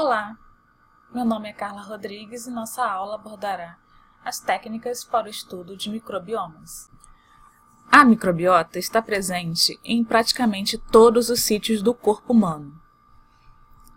Olá, meu nome é Carla Rodrigues e nossa aula abordará as técnicas para o estudo de microbiomas. A microbiota está presente em praticamente todos os sítios do corpo humano.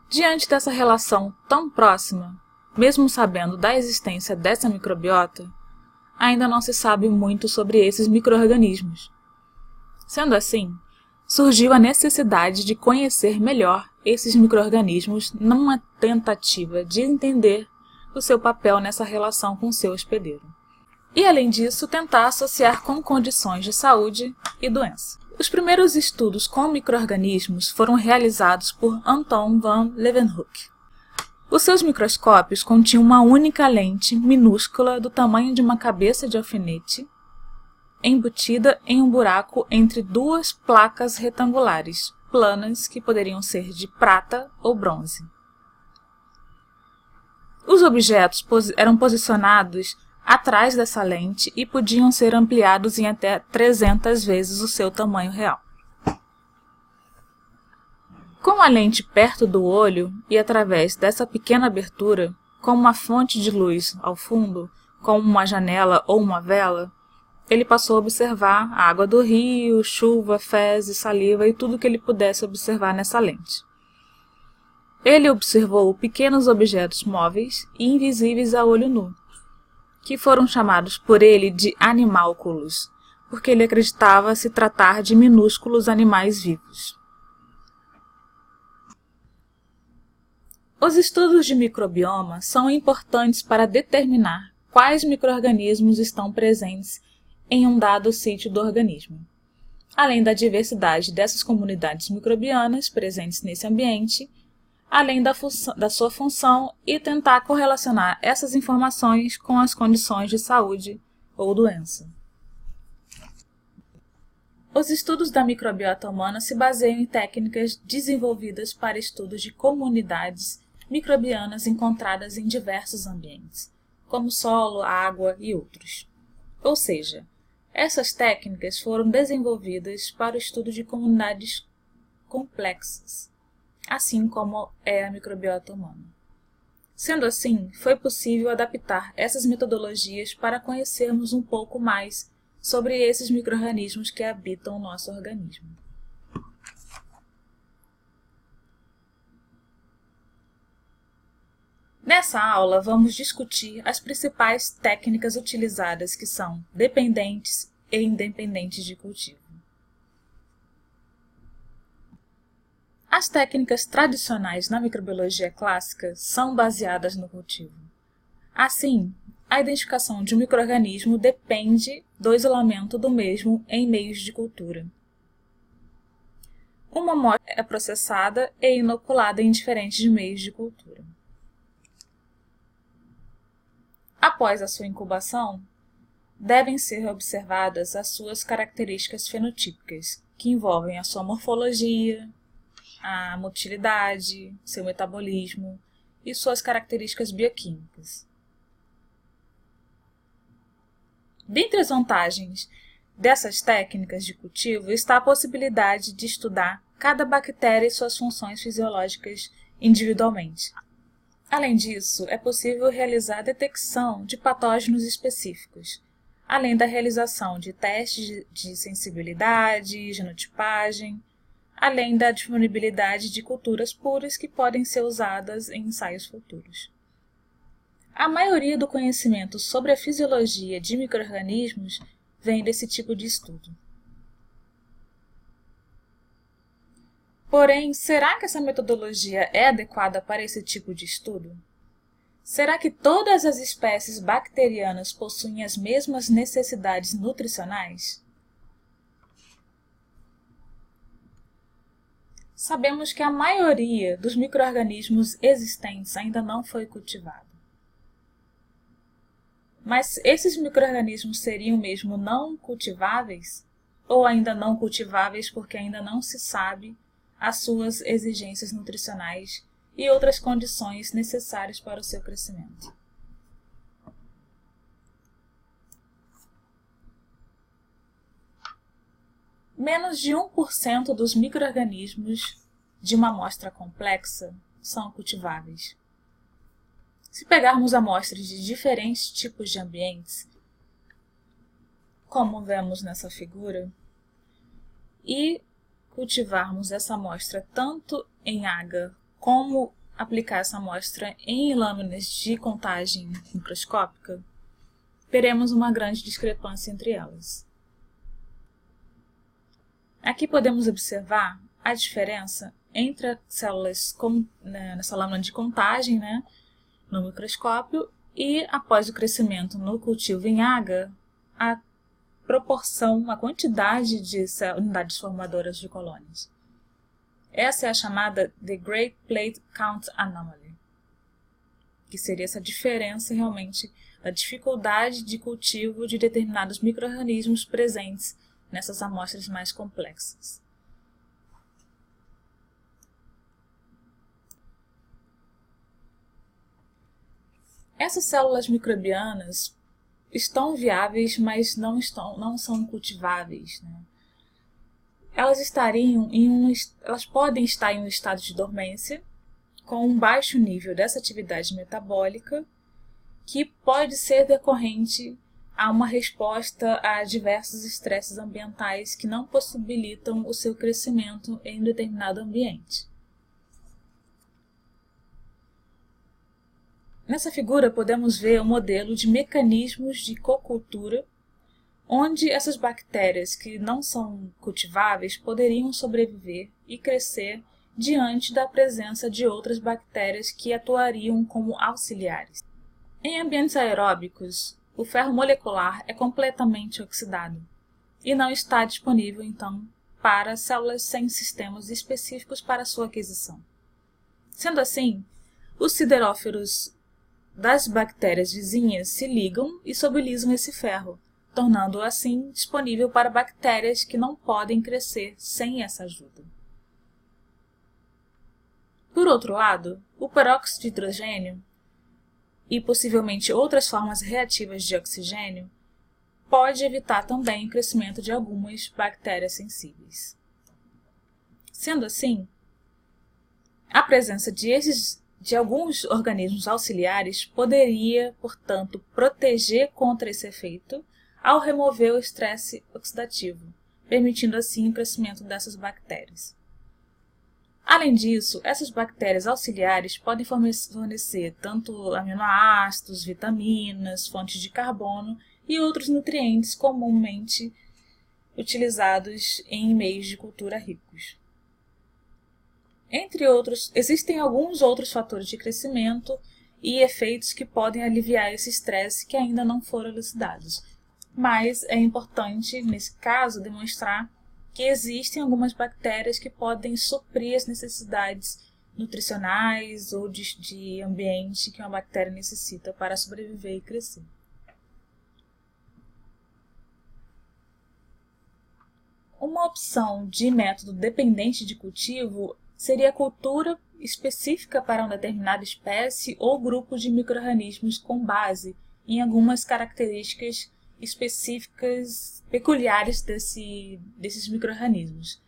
Diante dessa relação tão próxima, mesmo sabendo da existência dessa microbiota, ainda não se sabe muito sobre esses micro-organismos. Sendo assim, surgiu a necessidade de conhecer melhor esses micro-organismos numa tentativa de entender o seu papel nessa relação com seu hospedeiro. E, além disso, tentar associar com condições de saúde e doença. Os primeiros estudos com micro-organismos foram realizados por Anton van Leeuwenhoek. Os seus microscópios continham uma única lente minúscula do tamanho de uma cabeça de alfinete, embutida em um buraco entre duas placas retangulares, planas que poderiam ser de prata ou bronze. Os objetos eram posicionados atrás dessa lente e podiam ser ampliados em até 300 vezes o seu tamanho real. Com a lente perto do olho e através dessa pequena abertura, com uma fonte de luz ao fundo, como uma janela ou uma vela, ele passou a observar a água do rio, chuva, fezes, saliva e tudo que ele pudesse observar nessa lente. Ele observou pequenos objetos móveis e invisíveis a olho nu, que foram chamados por ele de animálculos, porque ele acreditava se tratar de minúsculos animais vivos. Os estudos de microbioma são importantes para determinar quais micro-organismos estão presentes em um dado sítio do organismo, além da diversidade dessas comunidades microbianas presentes nesse ambiente, além da sua função e tentar correlacionar essas informações com as condições de saúde ou doença. Os estudos da microbiota humana se baseiam em técnicas desenvolvidas para estudos de comunidades microbianas encontradas em diversos ambientes, como solo, água e outros. Ou seja, essas técnicas foram desenvolvidas para o estudo de comunidades complexas, assim como é a microbiota humana. Sendo assim, foi possível adaptar essas metodologias para conhecermos um pouco mais sobre esses micro-organismos que habitam o nosso organismo. Nessa aula, vamos discutir as principais técnicas utilizadas que são dependentes e independentes de cultivo. As técnicas tradicionais na microbiologia clássica são baseadas no cultivo. Assim, a identificação de um micro-organismo depende do isolamento do mesmo em meios de cultura. Uma amostra é processada e inoculada em diferentes meios de cultura. Após a sua incubação, devem ser observadas as suas características fenotípicas, que envolvem a sua morfologia, a motilidade, seu metabolismo e suas características bioquímicas. Dentre as vantagens dessas técnicas de cultivo está a possibilidade de estudar cada bactéria e suas funções fisiológicas individualmente. Além disso, é possível realizar a detecção de patógenos específicos, além da realização de testes de sensibilidade, genotipagem, além da disponibilidade de culturas puras que podem ser usadas em ensaios futuros. A maioria do conhecimento sobre a fisiologia de micro-organismos vem desse tipo de estudo. Porém, será que essa metodologia é adequada para esse tipo de estudo? Será que todas as espécies bacterianas possuem as mesmas necessidades nutricionais? Sabemos que a maioria dos micro-organismos existentes ainda não foi cultivada. Mas esses micro-organismos seriam mesmo não cultiváveis? Ou ainda não cultiváveis porque ainda não se sabe as suas exigências nutricionais e outras condições necessárias para o seu crescimento? Menos de 1% dos micro-organismos de uma amostra complexa são cultiváveis. Se pegarmos amostras de diferentes tipos de ambientes, como vemos nessa figura, e cultivarmos essa amostra tanto em água como aplicar essa amostra em lâminas de contagem microscópica, veremos uma grande discrepância entre elas. Aqui podemos observar a diferença entre as células nessa lâmina de contagem, no microscópio, e após o crescimento no cultivo em água, a proporção, a quantidade de unidades formadoras de colônias. Essa é a chamada The Great Plate Count Anomaly, que seria essa diferença realmente da dificuldade de cultivo de determinados micro-organismos presentes nessas amostras mais complexas. Essas células microbianas estão viáveis, mas não são cultiváveis, Elas podem estar em um estado de dormência, com um baixo nível dessa atividade metabólica, que pode ser decorrente a uma resposta a diversos estresses ambientais que não possibilitam o seu crescimento em um determinado ambiente. Nessa figura podemos ver um modelo de mecanismos de cocultura, onde essas bactérias que não são cultiváveis poderiam sobreviver e crescer diante da presença de outras bactérias que atuariam como auxiliares. Em ambientes aeróbicos, o ferro molecular é completamente oxidado e não está disponível, então, para células sem sistemas específicos para sua aquisição. Sendo assim, os siderófilos das bactérias vizinhas se ligam e solubilizam esse ferro, tornando-o assim disponível para bactérias que não podem crescer sem essa ajuda. Por outro lado, o peróxido de hidrogênio e possivelmente outras formas reativas de oxigênio pode evitar também o crescimento de algumas bactérias sensíveis. Sendo assim, a presença de alguns organismos auxiliares poderia, portanto, proteger contra esse efeito ao remover o estresse oxidativo, permitindo assim o crescimento dessas bactérias. Além disso, essas bactérias auxiliares podem fornecer tanto aminoácidos, vitaminas, fontes de carbono e outros nutrientes comumente utilizados em meios de cultura ricos. Entre outros, existem alguns outros fatores de crescimento e efeitos que podem aliviar esse estresse que ainda não foram elucidados. Mas é importante, nesse caso, demonstrar que existem algumas bactérias que podem suprir as necessidades nutricionais ou de ambiente que uma bactéria necessita para sobreviver e crescer. Uma opção de método dependente de cultivo seria a cultura específica para uma determinada espécie ou grupo de micro-organismos com base em algumas características específicas peculiares desses micro-organismos,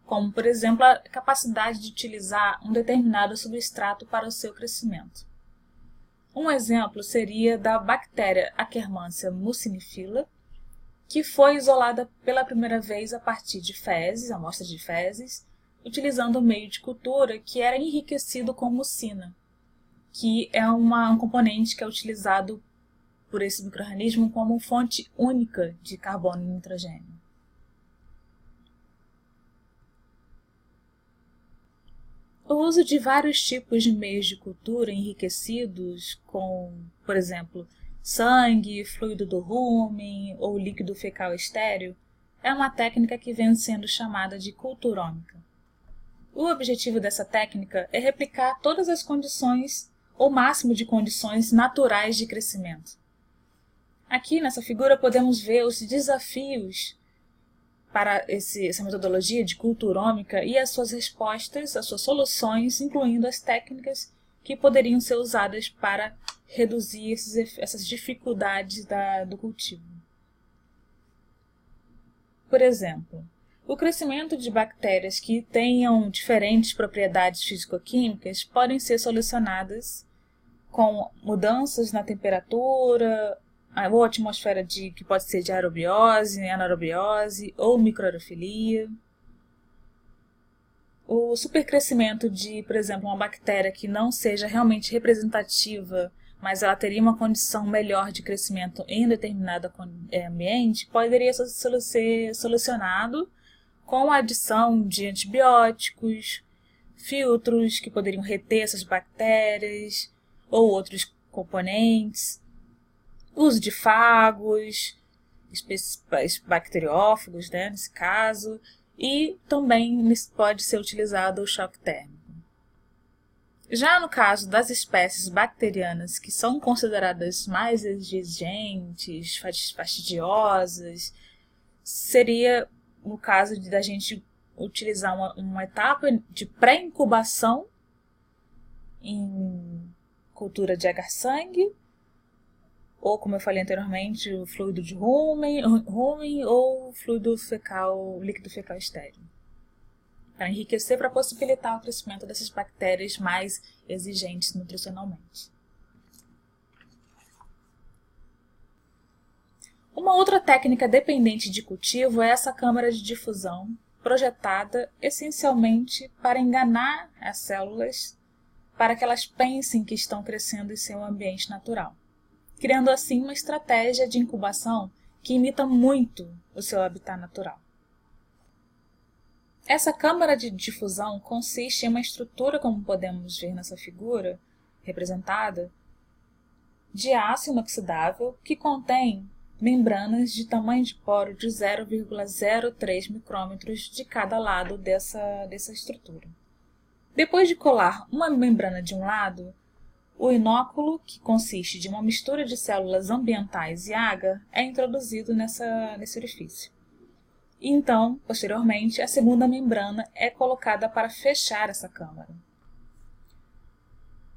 como, por exemplo, a capacidade de utilizar um determinado substrato para o seu crescimento. Um exemplo seria da bactéria Akkermansia mucinifila, que foi isolada pela primeira vez a partir de fezes, amostras de fezes, utilizando um meio de cultura que era enriquecido com mucina, que é um componente que é utilizado por esse micro-organismo como fonte única de carbono e nitrogênio. O uso de vários tipos de meios de cultura enriquecidos com, por exemplo, sangue, fluido do rúmen ou líquido fecal estéril é uma técnica que vem sendo chamada de culturômica. O objetivo dessa técnica é replicar todas as condições ou máximo de condições naturais de crescimento. Aqui nessa figura podemos ver os desafios para essa metodologia de culturômica e as suas respostas, as suas soluções, incluindo as técnicas que poderiam ser usadas para reduzir essas dificuldades do cultivo. Por exemplo, O crescimento de bactérias que tenham diferentes propriedades físico-químicas podem ser solucionadas com mudanças na temperatura, ou atmosfera que pode ser de aerobiose, anaerobiose ou microaerofilia. O supercrescimento de, por exemplo, uma bactéria que não seja realmente representativa, mas ela teria uma condição melhor de crescimento em um determinado ambiente, poderia ser solucionado com a adição de antibióticos, filtros que poderiam reter essas bactérias ou outros componentes, uso de fagos, bacteriófagos, né, nesse caso, e também pode ser utilizado o choque térmico. Já no caso das espécies bacterianas que são consideradas mais exigentes, fastidiosas, seria no caso da gente utilizar uma etapa de pré-incubação em cultura de agar-sangue, ou, como eu falei anteriormente, o fluido de rumen ou fluido fecal, líquido fecal estéril, para enriquecer, para possibilitar o crescimento dessas bactérias mais exigentes nutricionalmente. Uma outra técnica dependente de cultivo é essa câmara de difusão, projetada essencialmente para enganar as células para que elas pensem que estão crescendo em seu ambiente natural, criando assim uma estratégia de incubação que imita muito o seu habitat natural. Essa câmara de difusão consiste em uma estrutura, como podemos ver nessa figura representada, de aço inoxidável que contém membranas de tamanho de poro de 0,03 micrômetros de cada lado dessa estrutura. Depois de colar uma membrana de um lado, o inóculo, que consiste de uma mistura de células ambientais e agar, é introduzido nesse orifício. E então, posteriormente, a segunda membrana é colocada para fechar essa câmara.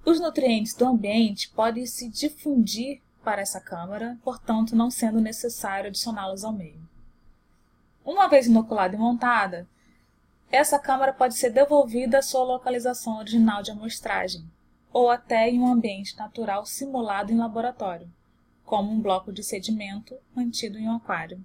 Os nutrientes do ambiente podem se difundir para essa câmara, portanto, não sendo necessário adicioná-los ao meio. Uma vez inoculada e montada, essa câmara pode ser devolvida à sua localização original de amostragem, ou até em um ambiente natural simulado em laboratório, como um bloco de sedimento mantido em um aquário.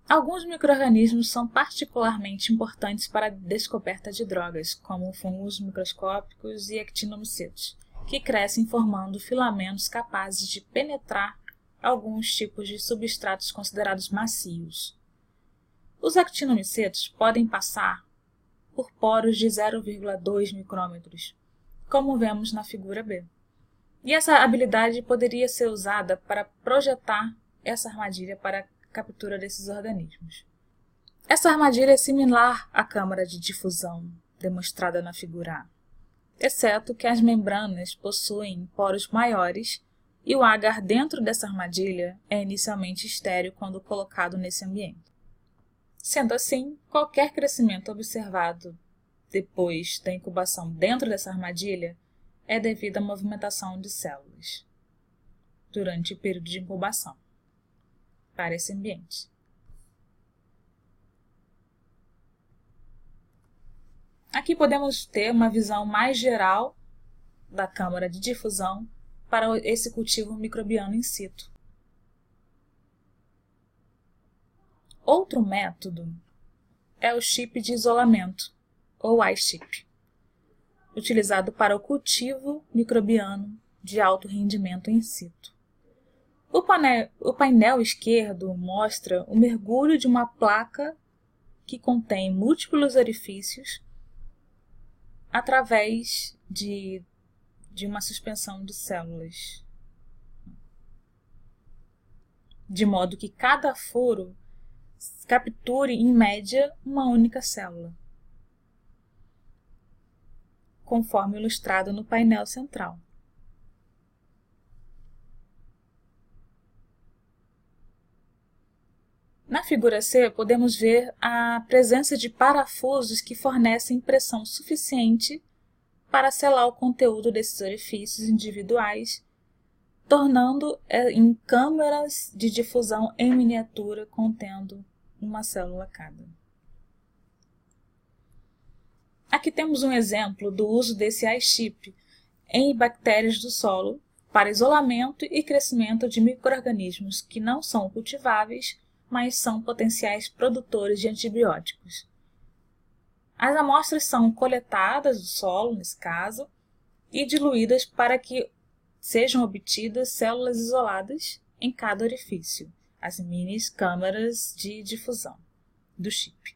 Alguns micro-organismos são particularmente importantes para a descoberta de drogas, como fungos microscópicos e actinomicetos, que crescem formando filamentos capazes de penetrar alguns tipos de substratos considerados macios. Os actinomicetos podem passar por poros de 0,2 micrômetros, como vemos na figura B. E essa habilidade poderia ser usada para projetar essa armadilha para a captura desses organismos. Essa armadilha é similar à câmara de difusão demonstrada na figura A, exceto que as membranas possuem poros maiores e o agar dentro dessa armadilha é inicialmente estéril quando colocado nesse ambiente. Sendo assim, qualquer crescimento observado depois da incubação dentro dessa armadilha é devido à movimentação de células durante o período de incubação para esse ambiente. Aqui podemos ter uma visão mais geral da câmara de difusão para esse cultivo microbiano in situ. Outro método é o chip de isolamento, ou iChip, utilizado para o cultivo microbiano de alto rendimento in situ. O painel esquerdo mostra o mergulho de uma placa que contém múltiplos orifícios através de uma suspensão de células, de modo que cada furo capture, em média, uma única célula, conforme ilustrado no painel central. Na figura C, podemos ver a presença de parafusos que fornecem pressão suficiente para selar o conteúdo desses orifícios individuais, tornando em câmaras de difusão em miniatura contendo uma célula cada. Aqui temos um exemplo do uso desse iChip em bactérias do solo para isolamento e crescimento de micro-organismos que não são cultiváveis, mas são potenciais produtores de antibióticos. As amostras são coletadas do solo, nesse caso, e diluídas para que sejam obtidas células isoladas em cada orifício, as mini câmaras de difusão do chip.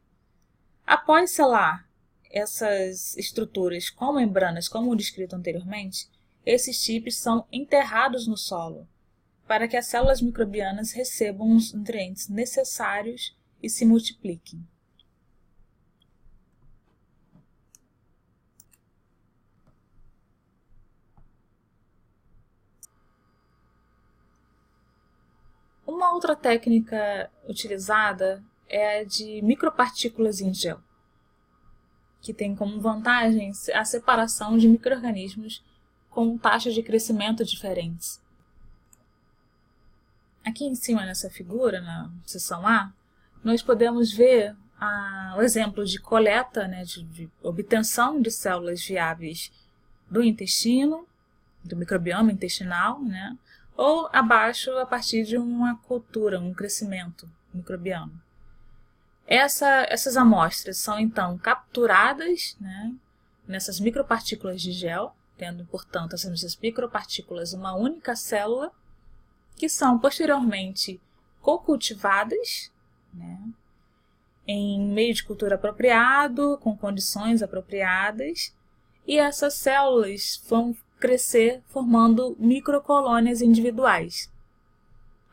Após selar essas estruturas com membranas, como descrito anteriormente, esses chips são enterrados no solo para que as células microbianas recebam os nutrientes necessários e se multipliquem. Uma outra técnica utilizada é a de micropartículas em gel, que tem como vantagem a separação de micro-organismos com taxas de crescimento diferentes. Aqui em cima nessa figura, na seção A, nós podemos ver o exemplo de coleta, de obtenção de células viáveis do intestino, do microbioma intestinal, ou abaixo a partir de uma cultura, um crescimento microbiano. Essas amostras são então capturadas nessas micropartículas de gel, tendo, portanto, essas micropartículas uma única célula, que são posteriormente co-cultivadas em meio de cultura apropriado, com condições apropriadas, e essas células vão crescer formando microcolônias individuais.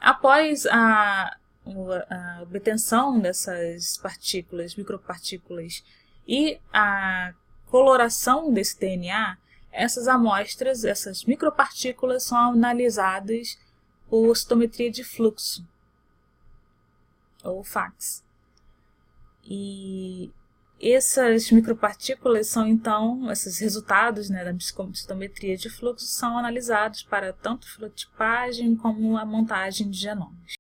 Após a obtenção dessas micropartículas e a coloração desse DNA, essas amostras, essas micropartículas são analisadas por citometria de fluxo, ou FACS. E essas micropartículas são então, esses resultados da citometria de fluxo são analisados para tanto fenotipagem como a montagem de genomas.